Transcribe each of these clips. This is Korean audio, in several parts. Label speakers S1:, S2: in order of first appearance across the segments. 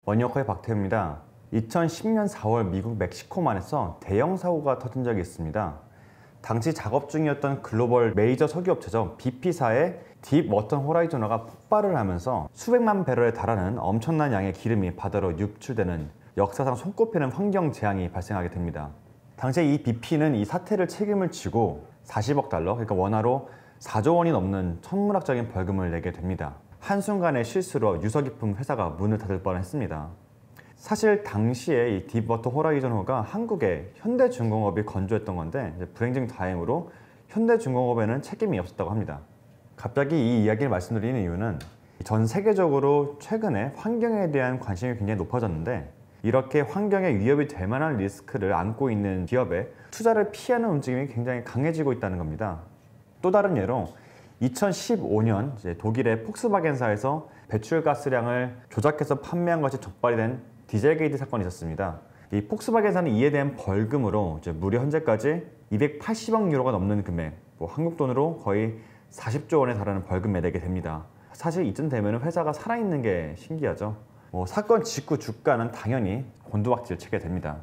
S1: 원효커의 박태우입니다. 2010년 4월 미국 멕시코만에서 대형 사고가 터진 적이 있습니다. 당시 작업 중이었던 글로벌 메이저 석유업체죠. BP사의 딥워터 호라이저너가 폭발을 하면서 수백만 배럴에 달하는 엄청난 양의 기름이 바다로 유출되는 역사상 손꼽히는 환경 재앙이 발생하게 됩니다. 당시에 이 BP는 이 사태를 책임을 지고 40억 달러, 그러니까 원화로 4조 원이 넘는 천문학적인 벌금을 내게 됩니다. 한순간의 실수로 유서 깊은 회사가 문을 닫을 뻔했습니다. 사실 당시에 이 딥워터 호라이저너가 한국에 현대중공업이 건조했던 건데 불행 중 다행으로 현대중공업에는 책임이 없었다고 합니다. 갑자기 이 이야기를 말씀드리는 이유는 전 세계적으로 최근에 환경에 대한 관심이 굉장히 높아졌는데 이렇게 환경에 위협이 될 만한 리스크를 안고 있는 기업에 투자를 피하는 움직임이 굉장히 강해지고 있다는 겁니다. 또 다른 예로 2015년 독일의 폭스바겐사에서 배출가스량을 조작해서 판매한 것이 적발이 된 디젤게이트 사건이 있었습니다. 이 폭스바겐사는 이에 대한 벌금으로 무려 현재까지 280억 유로가 넘는 금액, 한국 돈으로 거의 40조 원에 달하는 벌금을 내게 됩니다. 사실 이쯤 되면 회사가 살아있는 게 신기하죠. 사건 직후 주가는 당연히 곤두박질 치게 됩니다.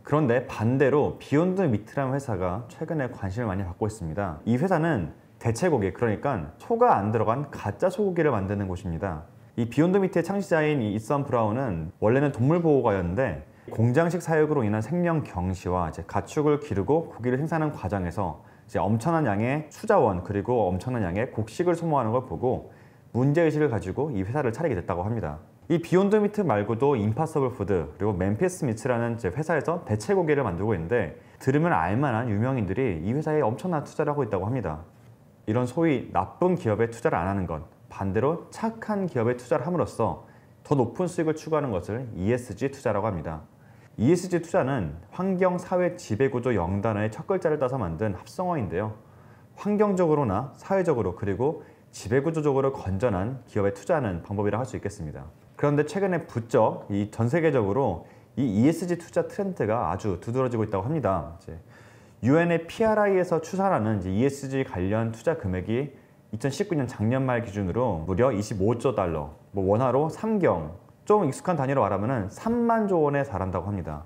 S1: 그런데 반대로 비욘드 미트라는 회사가 최근에 관심을 많이 받고 있습니다. 이 회사는 대체고기, 그러니까 소가 안 들어간 가짜 소고기를 만드는 곳입니다. 이 비욘드 미트의 창시자인 이선 브라운은 원래는 동물보호가였는데 공장식 사육으로 인한 생명 경시와 가축을 기르고 고기를 생산하는 과정에서 엄청난 양의 수자원 그리고 엄청난 양의 곡식을 소모하는 걸 보고 문제의식을 가지고 이 회사를 차리게 됐다고 합니다. 이 비욘드 미트 말고도 임파서블 푸드 그리고 멤피스 미츠라는 회사에서 대체고기를 만들고 있는데 들으면 알만한 유명인들이 이 회사에 엄청난 투자를 하고 있다고 합니다. 이런 소위 나쁜 기업에 투자를 안 하는 것, 반대로 착한 기업에 투자를 함으로써 더 높은 수익을 추구하는 것을 ESG 투자라고 합니다. ESG 투자는 환경사회지배구조 영단어의 첫 글자를 따서 만든 합성어인데요. 환경적으로나 사회적으로 그리고 지배구조적으로 건전한 기업에 투자하는 방법이라 할 수 있겠습니다. 그런데 최근에 부쩍 전 세계적으로 이 ESG 투자 트렌드가 아주 두드러지고 있다고 합니다. UN의 PRI에서 추산하는 ESG 관련 투자 금액이 2019년 작년 말 기준으로 무려 25조 달러, 원화로 3경, 좀 익숙한 단위로 말하면 3만 조 원에 달한다고 합니다.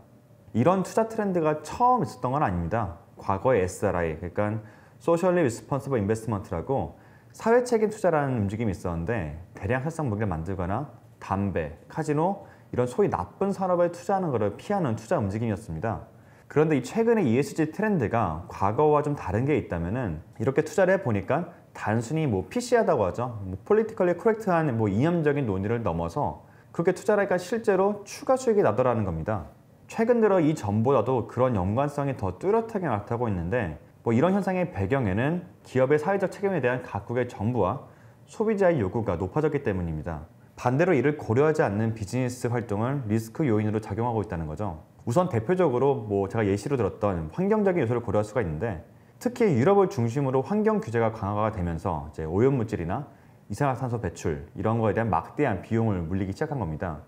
S1: 이런 투자 트렌드가 처음 있었던 건 아닙니다. 과거에 SRI, 그러니까 Socially Responsible Investment라고 사회책임 투자라는 움직임이 있었는데 대량 살상 무기를 만들거나 담배, 카지노 이런 소위 나쁜 산업에 투자하는 것을 피하는 투자 움직임이었습니다. 그런데 이 최근의 ESG 트렌드가 과거와 좀 다른 게 있다면은 이렇게 투자를 해보니까 단순히 PC하다고 하죠. politically correct한 이념적인 논의를 넘어서 그렇게 투자를 하니까 실제로 추가 수익이 나더라는 겁니다. 최근 들어 이전보다도 그런 연관성이 더 뚜렷하게 나타나고 있는데 이런 현상의 배경에는 기업의 사회적 책임에 대한 각국의 정부와 소비자의 요구가 높아졌기 때문입니다. 반대로 이를 고려하지 않는 비즈니스 활동을 리스크 요인으로 작용하고 있다는 거죠. 우선 대표적으로 제가 예시로 들었던 환경적인 요소를 고려할 수가 있는데 특히 유럽을 중심으로 환경 규제가 강화가 되면서 오염물질이나 이산화탄소 배출 이런 거에 대한 막대한 비용을 물리기 시작한 겁니다.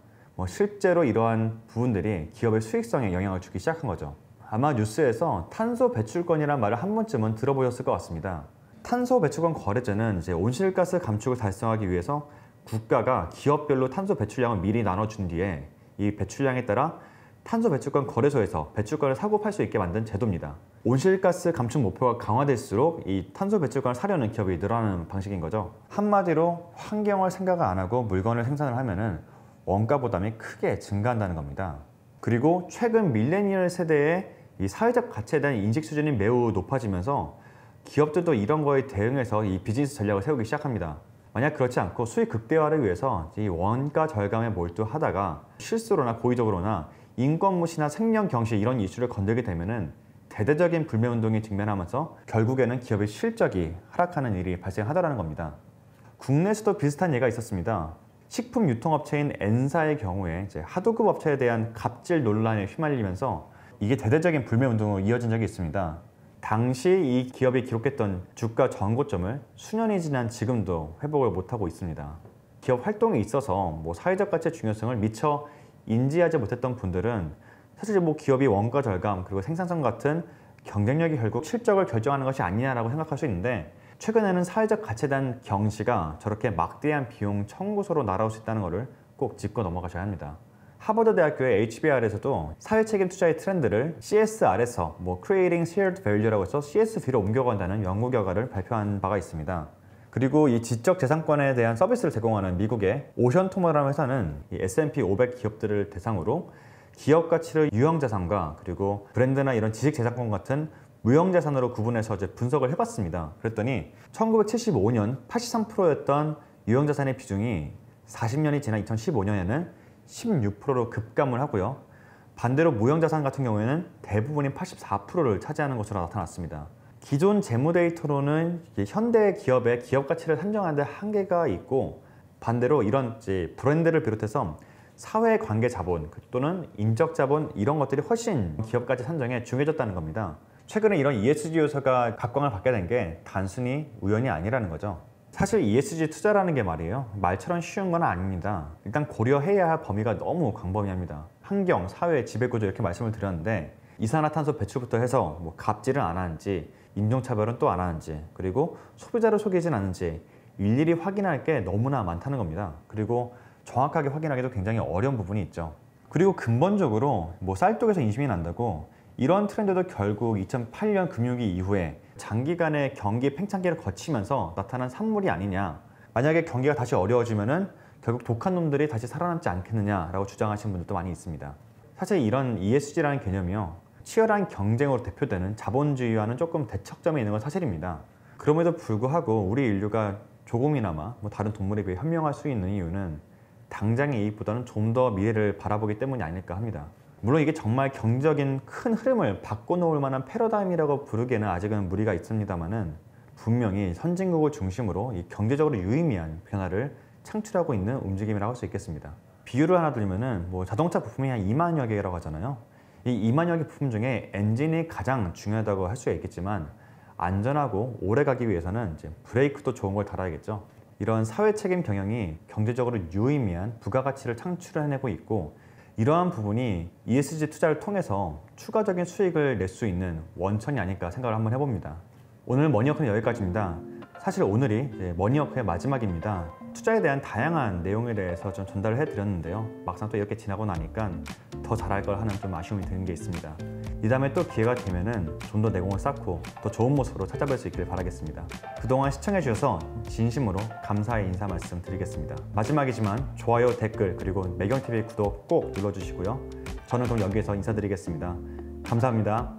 S1: 실제로 이러한 부분들이 기업의 수익성에 영향을 주기 시작한 거죠. 아마 뉴스에서 탄소 배출권이라는 말을 한 번쯤은 들어보셨을 것 같습니다. 탄소 배출권 거래제는 온실가스 감축을 달성하기 위해서 국가가 기업별로 탄소 배출량을 미리 나눠준 뒤에 이 배출량에 따라 탄소 배출권 거래소에서 배출권을 사고 팔 수 있게 만든 제도입니다. 온실가스 감축 목표가 강화될수록 이 탄소 배출권을 사려는 기업이 늘어나는 방식인 거죠. 한마디로 환경을 생각 안 하고 물건을 생산을 하면은 원가 부담이 크게 증가한다는 겁니다. 그리고 최근 밀레니얼 세대의 이 사회적 가치에 대한 인식 수준이 매우 높아지면서 기업들도 이런 거에 대응해서 이 비즈니스 전략을 세우기 시작합니다. 만약 그렇지 않고 수익 극대화를 위해서 이 원가 절감에 몰두하다가 실수로나 고의적으로나 인권 무시나 생명 경시 이런 이슈를 건들게 되면은 대대적인 불매운동에 직면하면서 결국에는 기업의 실적이 하락하는 일이 발생하더라는 겁니다. 국내에서도 비슷한 예가 있었습니다. 식품 유통업체인 N사의 경우에 하도급 업체에 대한 갑질 논란에 휘말리면서 이게 대대적인 불매운동으로 이어진 적이 있습니다. 당시 이 기업이 기록했던 주가 전고점을 수년이 지난 지금도 회복을 못하고 있습니다. 기업 활동에 있어서 사회적 가치의 중요성을 미처 인지하지 못했던 분들은 사실 기업이 원가 절감 그리고 생산성 같은 경쟁력이 결국 실적을 결정하는 것이 아니냐라고 생각할 수 있는데 최근에는 사회적 가치에 대한 경시가 저렇게 막대한 비용 청구서로 날아올 수 있다는 것을 꼭 짚고 넘어가셔야 합니다. 하버드 대학교의 HBR에서도 사회책임 투자의 트렌드를 CSR에서 Creating Shared Value라고 해서 CSV로 옮겨간다는 연구 결과를 발표한 바가 있습니다. 그리고 이 지적재산권에 대한 서비스를 제공하는 미국의 오션토머라는 회사는 이 S&P 500 기업들을 대상으로 기업 가치를 유형자산과 그리고 브랜드나 이런 지식재산권 같은 무형자산으로 구분해서 이제 분석을 해봤습니다. 그랬더니 1975년 83%였던 유형자산의 비중이 40년이 지난 2015년에는 16%로 급감을 하고요. 반대로 무형자산 같은 경우에는 대부분이 84%를 차지하는 것으로 나타났습니다. 기존 재무 데이터로는 현대 기업의 기업 가치를 산정하는 데 한계가 있고, 반대로 이런 브랜드를 비롯해서 사회관계 자본 또는 인적 자본 이런 것들이 훨씬 기업 가치 산정에 중요해졌다는 겁니다. 최근에 이런 ESG 요소가 각광을 받게 된 게 단순히 우연이 아니라는 거죠. 사실 ESG 투자라는 게 말이에요, 말처럼 쉬운 건 아닙니다. 일단 고려해야 할 범위가 너무 광범위합니다. 환경, 사회, 지배구조 이렇게 말씀을 드렸는데 이산화탄소 배출부터 해서 갑질은 안 하는지, 인종차별은 또 안 하는지, 그리고 소비자를 속이진 않는지 일일이 확인할 게 너무나 많다는 겁니다. 그리고 정확하게 확인하기도 굉장히 어려운 부분이 있죠. 그리고 근본적으로 쌀독에서 인심이 난다고 이런 트렌드도 결국 2008년 금융위기 이후에 장기간의 경기 팽창기를 거치면서 나타난 산물이 아니냐, 만약에 경기가 다시 어려워지면은 결국 독한 놈들이 다시 살아남지 않겠느냐라고 주장하시는 분들도 많이 있습니다. 사실 이런 ESG라는 개념이요, 치열한 경쟁으로 대표되는 자본주의와는 조금 대척점에 있는 건 사실입니다. 그럼에도 불구하고 우리 인류가 조금이나마 다른 동물에 비해 현명할 수 있는 이유는 당장의 이익보다는 좀 더 미래를 바라보기 때문이 아닐까 합니다. 물론 이게 정말 경제적인 큰 흐름을 바꿔놓을 만한 패러다임이라고 부르기에는 아직은 무리가 있습니다만은 분명히 선진국을 중심으로 이 경제적으로 유의미한 변화를 창출하고 있는 움직임이라고 할 수 있겠습니다. 비유를 하나 들면은 자동차 부품이 한 2만여 개라고 하잖아요. 이 2만여 개 부품 중에 엔진이 가장 중요하다고 할 수가 있겠지만 안전하고 오래 가기 위해서는 이제 브레이크도 좋은 걸 달아야겠죠. 이런 사회 책임 경영이 경제적으로 유의미한 부가가치를 창출해내고 있고, 이러한 부분이 ESG 투자를 통해서 추가적인 수익을 낼 수 있는 원천이 아닐까 생각을 한번 해봅니다. 오늘 머니워크는 여기까지입니다. 사실 오늘이 머니워크의 마지막입니다. 투자에 대한 다양한 내용에 대해서 좀 전달을 해드렸는데요. 막상 또 이렇게 지나고 나니까 더 잘할 걸 하는 좀 아쉬움이 드는 게 있습니다. 이 다음에 또 기회가 되면은 좀 더 내공을 쌓고 더 좋은 모습으로 찾아뵐 수 있길 바라겠습니다. 그동안 시청해주셔서 진심으로 감사의 인사 말씀 드리겠습니다. 마지막이지만 좋아요, 댓글, 그리고 매경TV 구독 꼭 눌러주시고요. 저는 그럼 여기에서 인사드리겠습니다. 감사합니다.